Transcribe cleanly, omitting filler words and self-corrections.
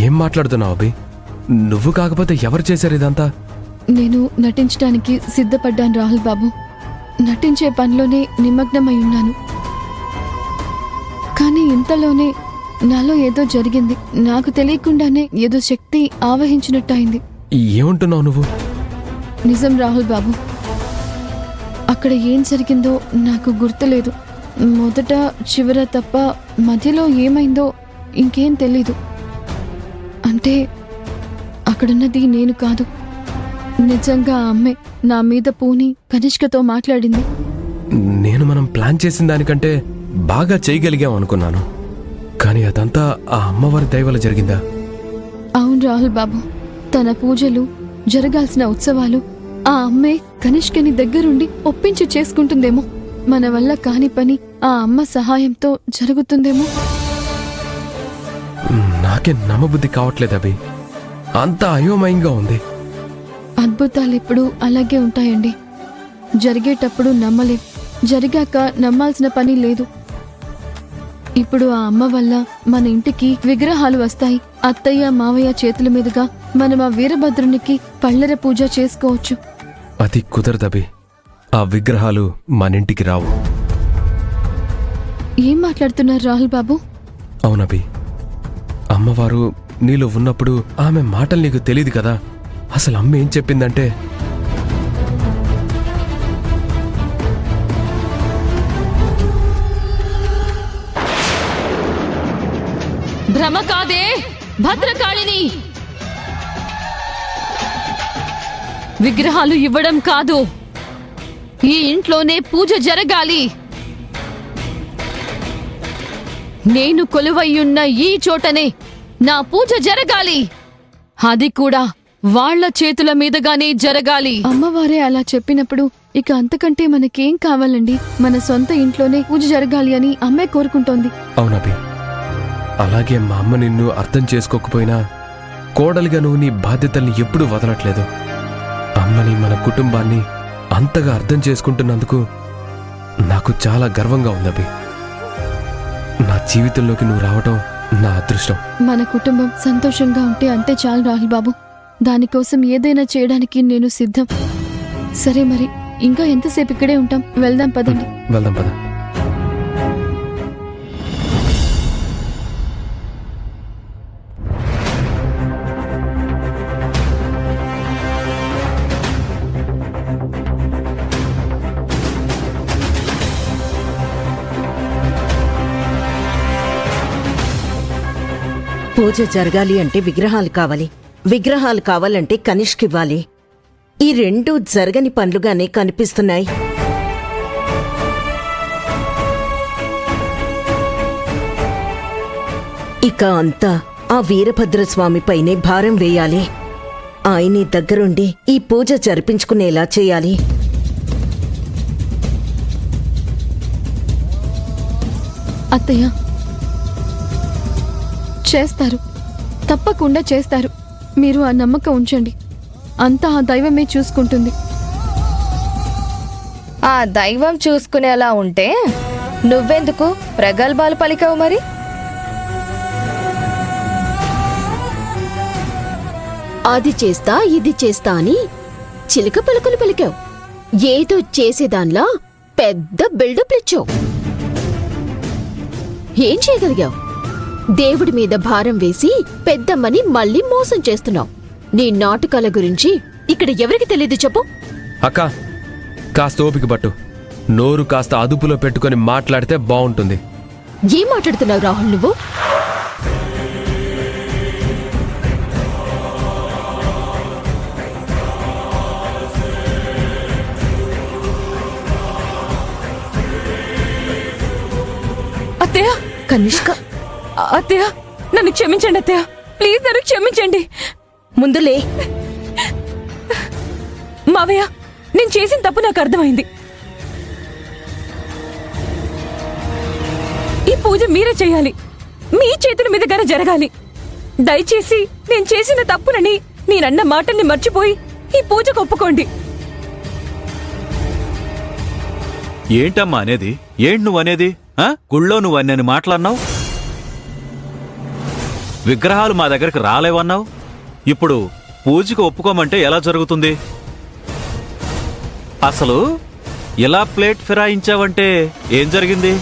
ఏం మాట్లాడుతున్నావు అభి? నువ్వు కాకపోతే ఎవరు చేశారు ఇదంతా? నేను నటించడానికి సిద్ధపడ్డాను రాహుల్ బాబు. నటించే పనిలోనే నిమగ్నమై ఉన్నాను. కానీ ఇంతలోనే నాలో ఏదో జరిగింది. నాకు తెలియకుండానే ఏదో శక్తి ఆవహించినట్టయింది. ఏమంటున్నావు నువ్వు? నిజం రాహుల్ బాబు, అక్కడ ఏం జరిగిందో నాకు గుర్తులేదు. మొదట చివర తప్ప మధ్యలో ఏమైందో ఇంకేం తెలీదు. అంటే అక్కడున్నది నేను కాదు, నిజంగా ఆ అమ్మే నా మీద పూని కనిష్కతో మాట్లాడింది. నేను మనం ప్లాన్ చేసిన దానికంటే బాగా చేయగలిగాం అనుకున్నాను. కానీ అదంతా ఆ అమ్మవారి దయ వల్ల జరిగిందా? అవును రాహుల్ బాబు, తన పూజలు, జరగాల్సిన ఉత్సవాలు ఆ అమ్మే కనిష్కని దగ్గరుండి ఒప్పించి చేసుకుంటుందేమో. మన వల్ల కాని పని ఆ అమ్మ సహాయంతో జరుగుతుందేమో. నాకే నమ్మబుద్ధి కావట్లేదు అభి. అంతా అయోమయంగా ఉంది. అద్భుతాలెప్పుడు అలాగే ఉంటాయండి. జరిగేటప్పుడు నమ్మలేం, జరిగాక నమ్మాల్సిన పని లేదు. ఇప్పుడు ఆ అమ్మ వల్ల మన ఇంటికి విగ్రహాలు వస్తాయి. అత్తయ్య మావయ్య చేతుల మీదుగా మనం ఆ వీరభద్రునికి పళ్ళెర పూజ చేసుకోవచ్చు. అది కుదరదభి. ఆ విగ్రహాలు మనింటికి రావు. ఏం మాట్లాడుతున్నారు రాహుల్ బాబు? అవునభి, అమ్మవారు నీలో ఉన్నప్పుడు ఆమె మాటలు నీకు తెలీదు కదా. అసలు అమ్మ ఏం చెప్పిందంటే, భ్రమ కాదే భద్రకాళిని, విగ్రహాలు ఇవ్వడం కాదు, ఈ ఇంట్లోనే పూజ జరగాలి. నేను కొలువయ్యున్న ఈ చోటనే నా పూజ జరగాలి. అది కూడా వాళ్ల చేతుల మీదుగానే జరగాలి. అమ్మవారే అలా చెప్పినప్పుడు ఇక అంతకంటే మనకేం కావాలండి? మన సొంత ఇంట్లోనే పూజ జరగాలి అని అమ్మే కోరుకుంటోంది. అవునభి, అలాగే మా అమ్మ నిన్ను అర్థం చేసుకోకపోయినా కోడలిగా నువ్వు నీ బాధ్యతల్ని ఎప్పుడూ వదలట్లేదు. అమ్మని, మన కుటుంబాన్ని అంతగా అర్థం చేసుకుంటున్నందుకు నాకు చాలా గర్వంగా ఉందభి. నా జీవితంలోకి నువ్వు రావటం నా అదృష్టం. మన కుటుంబం సంతోషంగా ఉంటే అంతే చాలు రాహుల్ బాబు. దానికోసం ఏదైనా చేయడానికి నేను సిద్ధం. సరే మరి, ఇంకా ఎంతసేపు ఇక్కడే ఉంటాం? వెళ్దాం పదండి. వెళ్దాం పద. పూజ జరగాలి అంటే విగ్రహాలు కావాలి, విగ్రహాలు కావాలంటే కనిష్కివ్వాలి. ఈ రెండూ జరగని పనులుగానే కనిపిస్తున్నాయి. ఇక అంతా ఆ వీరభద్రస్వామిపైనే భారం వేయాలి. ఆయనే దగ్గరుండి ఈ పూజ జరిపించుకునేలా చేయాలి. అత్తయ్య, చేస్తారు, తప్పకుండా చేస్తారు. మీరు ఆ నమ్మకం ఉంచండి. అంతా ఆ దైవమే చూసుకుంటుంది. ఆ దైవం చూసుకునేలా ఉంటే నువ్వెందుకు ప్రగల్భాలు పలికావు మరి? అది చేస్తా, ఇది చేస్తా అని చిలక పలుకులు పలికావు. ఏదో చేసేదాన్లా పెద్ద బిల్డప్ ఇచ్చావు. ఏం చేయగలిగావు? దేవుడి మీద భారం వేసి పెద్దమ్మని మళ్ళీ మోసం చేస్తున్నావు. నీ నాటకాల గురించి ఇక్కడ ఎవరికి తెలీదు చెప్పు. అక్క, కాస్త ఓపిక పట్టు. నోరు కాస్త అదుపులో పెట్టుకొని మాట్లాడితే బావుంటుంది. ఏం మాట్లాడుతున్నావు రాహుల్ నువ్వు? అత్తయ్య, కనిష్క, అత్తయ్య నన్ను క్షమించండి అత్తయ్య, ప్లీజ్ నన్ను క్షమించండి. ముందులే. మావయ్య, నేను చేసిన తప్పు నాకు అర్థమైంది. ఈ పూజ మీరే చేయాలి, మీ చేతుల మీదగానే జరగాలి. దయచేసి నేను చేసిన తప్పులని, నేనన్న మాటల్ని మర్చిపోయి ఈ పూజకు ఒప్పుకోండి. ఏంటమ్మా అనేది? ఏంటి నువ్వు అనేది? గుళ్ళో నువ్వు అన్నని మాట్లాడినావు? విగ్రహాలు మా దగ్గరికి రాలేవన్నావు. ఇప్పుడు పూజకి ఒప్పుకోమంటే ఎలా జరుగుతుంది? అసలు ఇలా ప్లేట్ ఫిరాయించావంటే ఏం జరిగింది?